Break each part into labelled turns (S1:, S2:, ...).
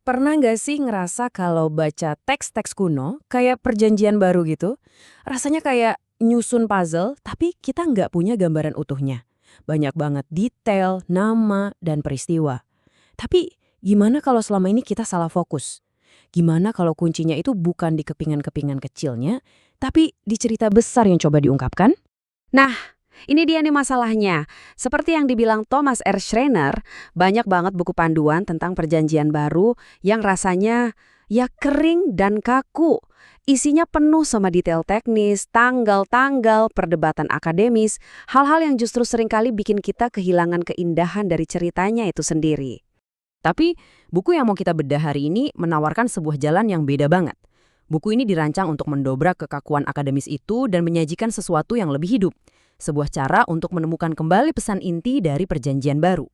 S1: Pernah nggak sih ngerasa kalau baca teks-teks kuno, kayak perjanjian baru gitu, rasanya kayak nyusun puzzle, tapi kita nggak punya gambaran utuhnya. Banyak banget detail, nama, dan peristiwa. Tapi gimana kalau selama ini kita salah fokus? Gimana kalau kuncinya itu bukan di kepingan-kepingan kecilnya, tapi di cerita besar yang coba diungkapkan?
S2: Nah, ini dia nih masalahnya. Seperti yang dibilang Thomas R. Schreiner, banyak banget buku panduan tentang perjanjian baru yang rasanya ya kering dan kaku. Isinya penuh sama detail teknis, tanggal-tanggal, perdebatan akademis, hal-hal yang justru seringkali bikin kita kehilangan keindahan dari ceritanya itu sendiri.
S1: Tapi buku yang mau kita bedah hari ini menawarkan sebuah jalan yang beda banget. Buku ini dirancang untuk mendobrak kekakuan akademis itu dan menyajikan sesuatu yang lebih hidup. Sebuah cara untuk menemukan kembali pesan inti dari perjanjian baru.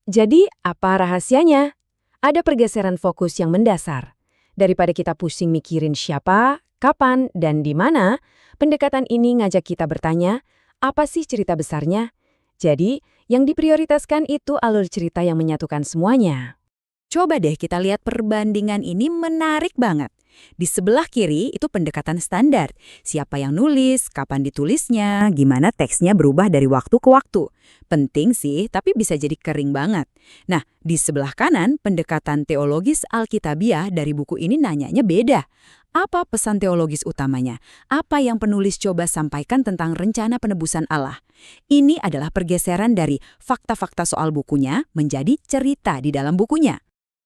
S1: Jadi, apa rahasianya? Ada pergeseran fokus yang mendasar. Daripada kita pusing mikirin siapa, kapan, dan di mana, pendekatan ini ngajak kita bertanya, apa sih cerita besarnya? Jadi, yang diprioritaskan itu alur cerita yang menyatukan semuanya.
S3: Coba deh kita lihat perbandingan ini menarik banget. Di sebelah kiri itu pendekatan standar. Siapa yang nulis, kapan ditulisnya, gimana teksnya berubah dari waktu ke waktu. Penting sih, tapi bisa jadi kering banget. Nah, di sebelah kanan pendekatan teologis Alkitabiah dari buku ini nanyanya beda. Apa pesan teologis utamanya? Apa yang penulis coba sampaikan tentang rencana penebusan Allah? Ini adalah pergeseran dari fakta-fakta soal bukunya menjadi cerita di dalam bukunya.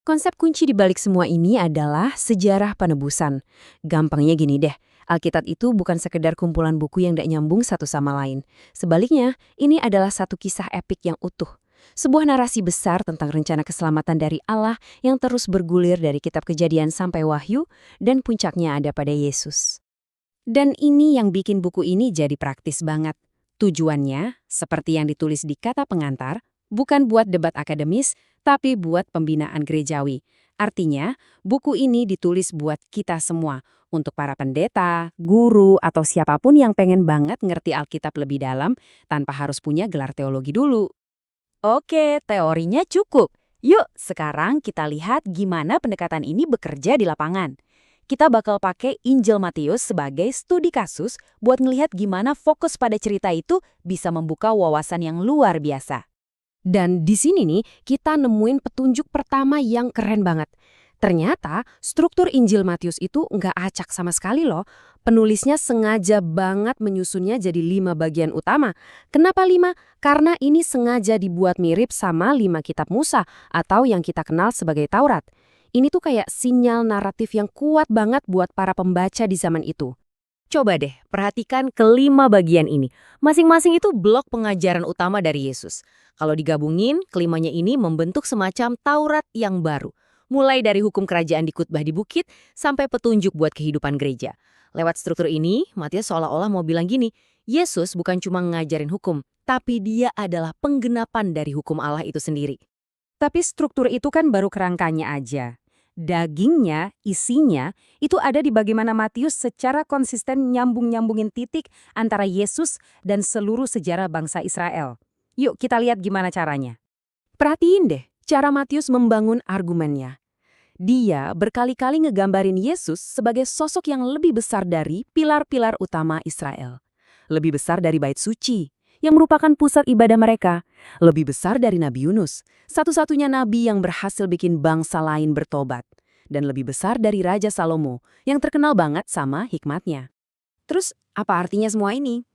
S1: Konsep kunci di balik semua ini adalah sejarah penebusan. Gampangnya gini deh, Alkitab itu bukan sekedar kumpulan buku yang tidak nyambung satu sama lain. Sebaliknya, ini adalah satu kisah epik yang utuh. Sebuah narasi besar tentang rencana keselamatan dari Allah yang terus bergulir dari kitab Kejadian sampai Wahyu, dan puncaknya ada pada Yesus.
S2: Dan ini yang bikin buku ini jadi praktis banget. Tujuannya, seperti yang ditulis di kata pengantar, bukan buat debat akademis, tapi buat pembinaan gerejawi. Artinya, buku ini ditulis buat kita semua, untuk para pendeta, guru, atau siapapun yang pengen banget ngerti Alkitab lebih dalam tanpa harus punya gelar teologi dulu.
S3: Oke, teorinya cukup. Yuk, sekarang kita lihat gimana pendekatan ini bekerja di lapangan. Kita bakal pakai Injil Matius sebagai studi kasus buat ngelihat gimana fokus pada cerita itu bisa membuka wawasan yang luar biasa.
S1: Dan di sini nih, kita nemuin petunjuk pertama yang keren banget. Ternyata, struktur Injil Matius itu nggak acak sama sekali loh. Penulisnya sengaja banget menyusunnya jadi 5 bagian utama. Kenapa 5? Karena ini sengaja dibuat mirip sama 5 kitab Musa, atau yang kita kenal sebagai Taurat. Ini tuh kayak sinyal naratif yang kuat banget buat para pembaca di zaman itu.
S2: Coba deh, perhatikan kelima bagian ini. Masing-masing itu blok pengajaran utama dari Yesus. Kalau digabungin, kelimanya ini membentuk semacam Taurat yang baru. Mulai dari hukum kerajaan di khotbah di bukit, sampai petunjuk buat kehidupan gereja. Lewat struktur ini, Matius seolah-olah mau bilang gini, Yesus bukan cuma ngajarin hukum, tapi dia adalah penggenapan dari hukum Allah itu sendiri.
S1: Tapi struktur itu kan baru kerangkanya aja. Dagingnya, isinya, itu ada di bagaimana Matius secara konsisten nyambung-nyambungin titik antara Yesus dan seluruh sejarah bangsa Israel. Yuk kita lihat gimana caranya. Perhatiin deh cara Matius membangun argumennya. Dia berkali-kali ngegambarin Yesus sebagai sosok yang lebih besar dari pilar-pilar utama Israel. Lebih besar dari bait suci, yang merupakan pusat ibadah mereka. Lebih besar dari Nabi Yunus, satu-satunya nabi yang berhasil bikin bangsa lain bertobat. Dan lebih besar dari Raja Salomo, yang terkenal banget sama hikmatnya. Terus, apa artinya semua ini?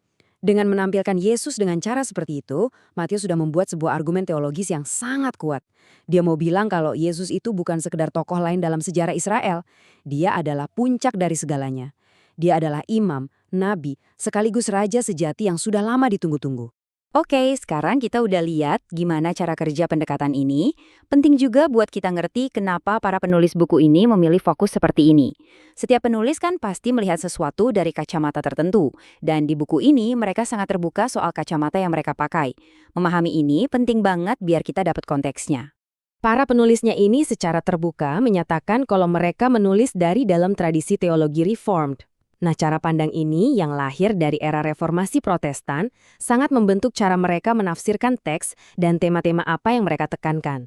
S1: Dengan menampilkan Yesus dengan cara seperti itu, Matius sudah membuat sebuah argumen teologis yang sangat kuat. Dia mau bilang kalau Yesus itu bukan sekedar tokoh lain dalam sejarah Israel. Dia adalah puncak dari segalanya. Dia adalah imam, nabi, sekaligus raja sejati yang sudah lama ditunggu-tunggu.
S3: Oke, sekarang kita udah lihat gimana cara kerja pendekatan ini. Penting juga buat kita ngerti kenapa para penulis buku ini memilih fokus seperti ini. Setiap penulis kan pasti melihat sesuatu dari kacamata tertentu. Dan di buku ini mereka sangat terbuka soal kacamata yang mereka pakai. Memahami ini penting banget biar kita dapat konteksnya.
S1: Para penulisnya ini secara terbuka menyatakan kalau mereka menulis dari dalam tradisi teologi Reformed. Nah, cara pandang ini yang lahir dari era reformasi Protestan sangat membentuk cara mereka menafsirkan teks dan tema-tema apa yang mereka tekankan.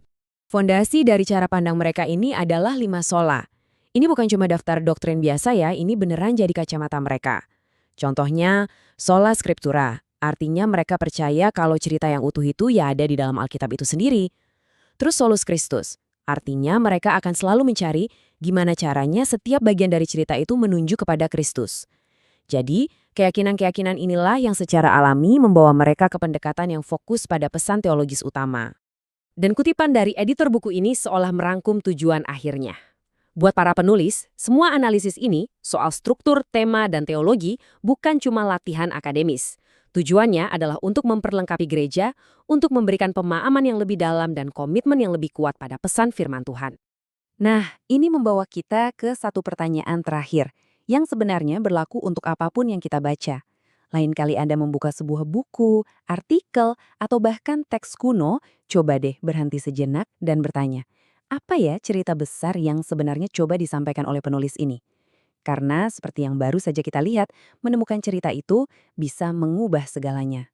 S2: Fondasi dari cara pandang mereka ini adalah 5 sola. Ini bukan cuma daftar doktrin biasa ya, ini beneran jadi kacamata mereka. Contohnya, sola scriptura, artinya mereka percaya kalau cerita yang utuh itu ya ada di dalam Alkitab itu sendiri. Terus solus Christus, artinya mereka akan selalu mencari gimana caranya setiap bagian dari cerita itu menunjuk kepada Kristus. Jadi, keyakinan-keyakinan inilah yang secara alami membawa mereka ke pendekatan yang fokus pada pesan teologis utama. Dan kutipan dari editor buku ini seolah merangkum tujuan akhirnya. Buat para penulis, semua analisis ini soal struktur, tema, dan teologi bukan cuma latihan akademis. Tujuannya adalah untuk memperlengkapi gereja, untuk memberikan pemahaman yang lebih dalam dan komitmen yang lebih kuat pada pesan firman Tuhan.
S1: Nah, ini membawa kita ke satu pertanyaan terakhir, yang sebenarnya berlaku untuk apapun yang kita baca. Lain kali Anda membuka sebuah buku, artikel, atau bahkan teks kuno, coba deh berhenti sejenak dan bertanya, apa ya cerita besar yang sebenarnya coba disampaikan oleh penulis ini? Karena seperti yang baru saja kita lihat, menemukan cerita itu bisa mengubah segalanya.